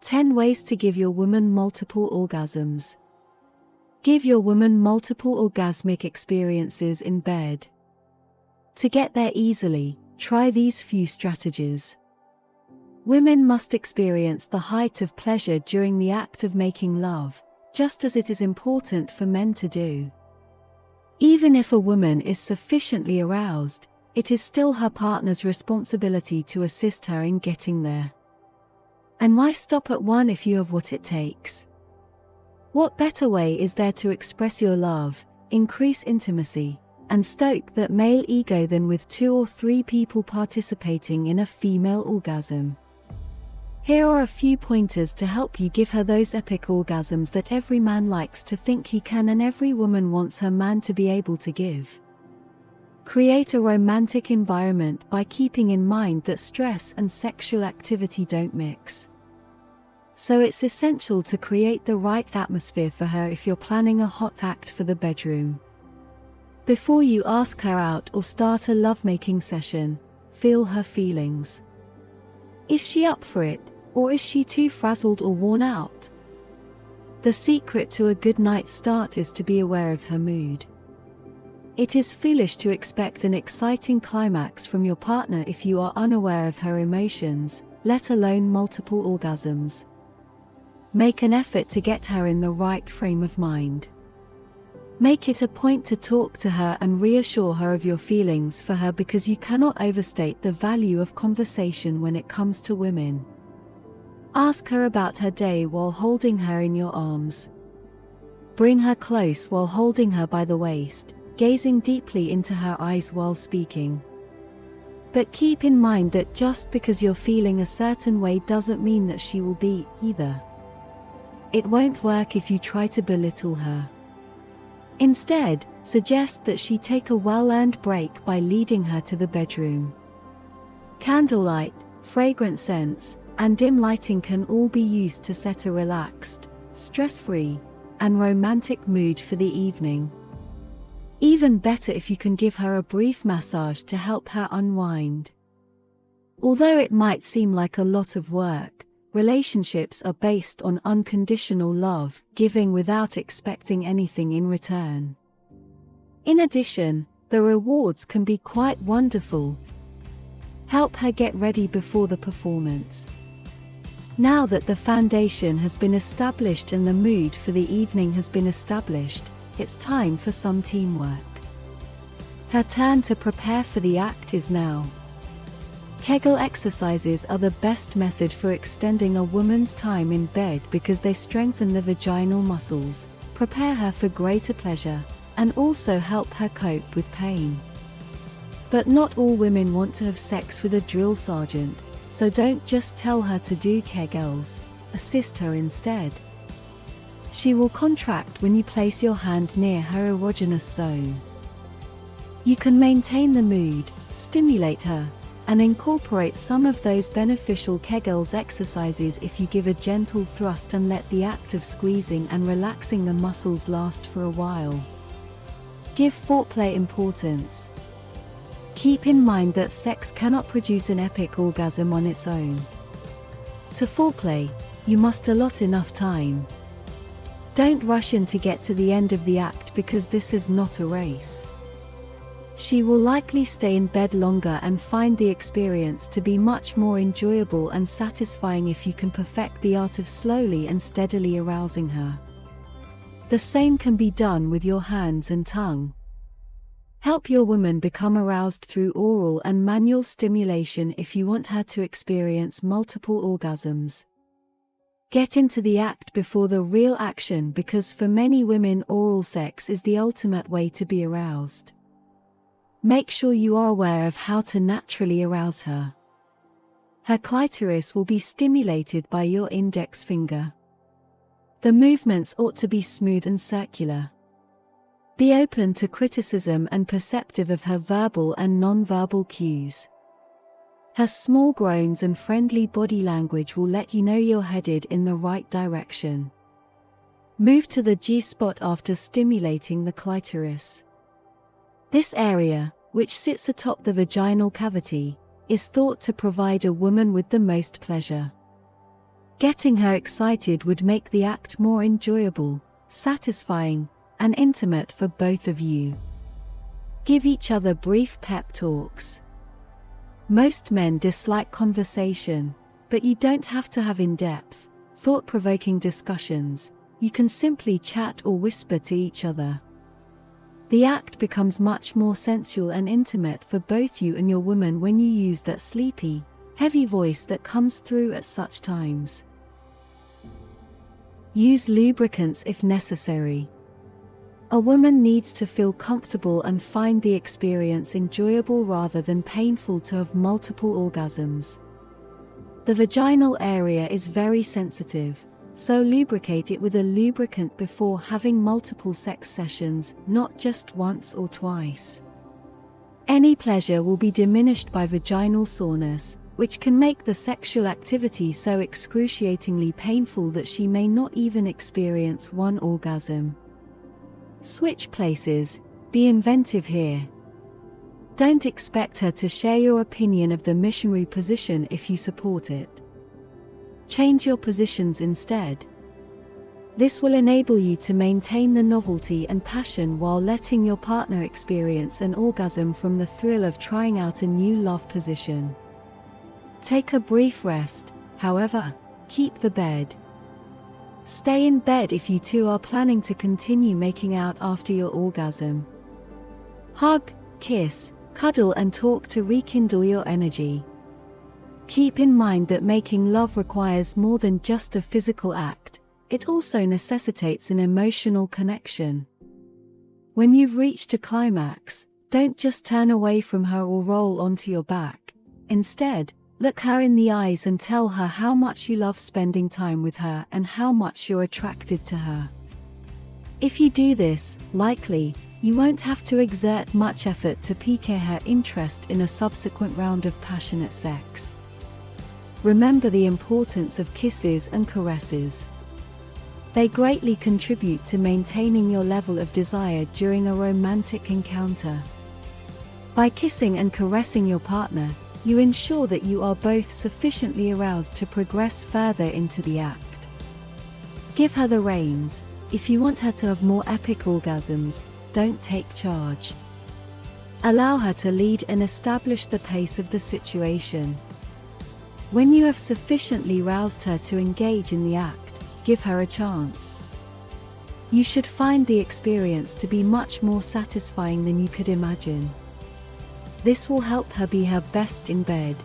10 ways to give your woman multiple orgasms. Give your woman multiple orgasmic experiences in bed. To get there easily, try these few strategies. Women must experience the height of pleasure during the act of making love, just as it is important for men to do. Even if a woman is sufficiently aroused, it is still her partner's responsibility to assist her in getting there. And why stop at one if you have what it takes? What better way is there to express your love, increase intimacy, and stoke that male ego than with 2 or 3 people participating in a female orgasm? Here are a few pointers to help you give her those epic orgasms that every man likes to think he can and every woman wants her man to be able to give. Create a romantic environment by keeping in mind that stress and sexual activity don't mix. So it's essential to create the right atmosphere for her if you're planning a hot act for the bedroom. Before you ask her out or start a lovemaking session, feel her feelings. Is she up for it, or is she too frazzled or worn out? The secret to a good night start is to be aware of her mood. It is foolish to expect an exciting climax from your partner if you are unaware of her emotions, let alone multiple orgasms. Make an effort to get her in the right frame of mind. Make it a point to talk to her and reassure her of your feelings for her because you cannot overstate the value of conversation when it comes to women. Ask her about her day while holding her in your arms. Bring her close while holding her by the waist, gazing deeply into her eyes while speaking. But keep in mind that just because you're feeling a certain way doesn't mean that she will be, either. It won't work if you try to belittle her. Instead, suggest that she take a well-earned break by leading her to the bedroom. Candlelight, fragrant scents, and dim lighting can all be used to set a relaxed, stress-free, and romantic mood for the evening. Even better if you can give her a brief massage to help her unwind. Although it might seem like a lot of work, relationships are based on unconditional love, giving without expecting anything in return. In addition, the rewards can be quite wonderful. Help her get ready before the performance. Now that the foundation has been established and the mood for the evening has been established, it's time for some teamwork. Her turn to prepare for the act is now. Kegel exercises are the best method for extending a woman's time in bed because they strengthen the vaginal muscles, prepare her for greater pleasure, and also help her cope with pain. But not all women want to have sex with a drill sergeant, so don't just tell her to do Kegels, assist her instead. She will contract when you place your hand near her erogenous zone. You can maintain the mood, stimulate her, and incorporate some of those beneficial Kegels exercises if you give a gentle thrust and let the act of squeezing and relaxing the muscles last for a while. Give foreplay importance. Keep in mind that sex cannot produce an epic orgasm on its own. To foreplay, you must allot enough time. Don't rush in to get to the end of the act because this is not a race. She will likely stay in bed longer and find the experience to be much more enjoyable and satisfying if you can perfect the art of slowly and steadily arousing her. The same can be done with your hands and tongue. Help your woman become aroused through oral and manual stimulation if you want her to experience multiple orgasms. Get into the act before the real action because for many women oral sex is the ultimate way to be aroused. Make sure you are aware of how to naturally arouse her. Her clitoris will be stimulated by your index finger. The movements ought to be smooth and circular. Be open to criticism and perceptive of her verbal and non-verbal cues. Her small groans and friendly body language will let you know you're headed in the right direction. Move to the G-spot after stimulating the clitoris. This area, which sits atop the vaginal cavity, is thought to provide a woman with the most pleasure. Getting her excited would make the act more enjoyable, satisfying, and intimate for both of you. Give each other brief pep talks. Most men dislike conversation, but you don't have to have in-depth, thought-provoking discussions. You can simply chat or whisper to each other. The act becomes much more sensual and intimate for both you and your woman when you use that sleepy, heavy voice that comes through at such times. Use lubricants if necessary. A woman needs to feel comfortable and find the experience enjoyable rather than painful to have multiple orgasms. The vaginal area is very sensitive, so lubricate it with a lubricant before having multiple sex sessions, not just once or twice. Any pleasure will be diminished by vaginal soreness, which can make the sexual activity so excruciatingly painful that she may not even experience one orgasm. Switch places. Be inventive here. Don't expect her to share your opinion of the missionary position if you support it. Change your positions instead. This will enable you to maintain the novelty and passion while letting your partner experience an orgasm from the thrill of trying out a new love position. Take a brief rest, however. Keep the bed. Stay in bed if you two are planning to continue making out after your orgasm. Hug, kiss, cuddle and talk to rekindle your energy. Keep in mind that making love requires more than just a physical act, it also necessitates an emotional connection. When you've reached a climax, don't just turn away from her or roll onto your back. Instead, look her in the eyes and tell her how much you love spending time with her and how much you're attracted to her. If you do this, likely, you won't have to exert much effort to pique her interest in a subsequent round of passionate sex. Remember the importance of kisses and caresses. They greatly contribute to maintaining your level of desire during a romantic encounter. By kissing and caressing your partner, you ensure that you are both sufficiently aroused to progress further into the act. Give her the reins. If you want her to have more epic orgasms, don't take charge. Allow her to lead and establish the pace of the situation. When you have sufficiently roused her to engage in the act, give her a chance. You should find the experience to be much more satisfying than you could imagine. This will help her be her best in bed.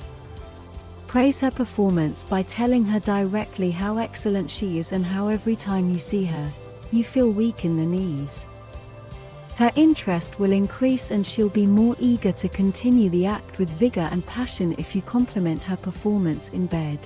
Praise her performance by telling her directly how excellent she is and how every time you see her, you feel weak in the knees. Her interest will increase and she'll be more eager to continue the act with vigor and passion if you compliment her performance in bed.